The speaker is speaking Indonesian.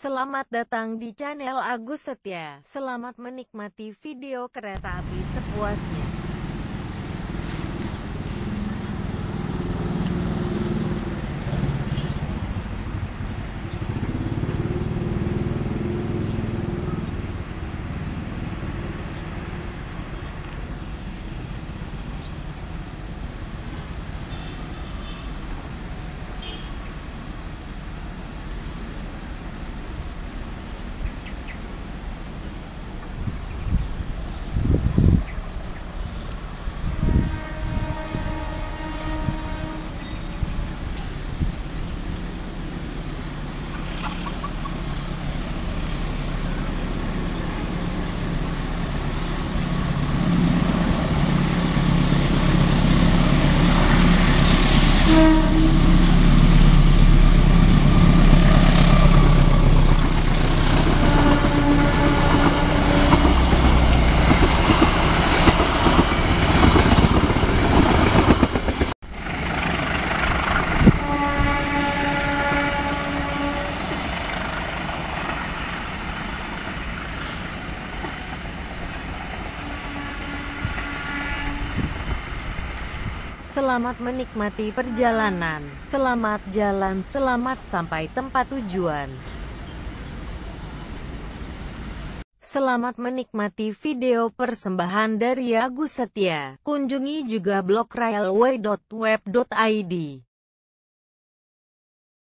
Selamat datang di channel Agus Setia. Selamat menikmati video kereta api sepuasnya. Selamat menikmati perjalanan, selamat jalan, selamat sampai tempat tujuan. Selamat menikmati video persembahan dari Agus Setia. Kunjungi juga blog railway.web.id.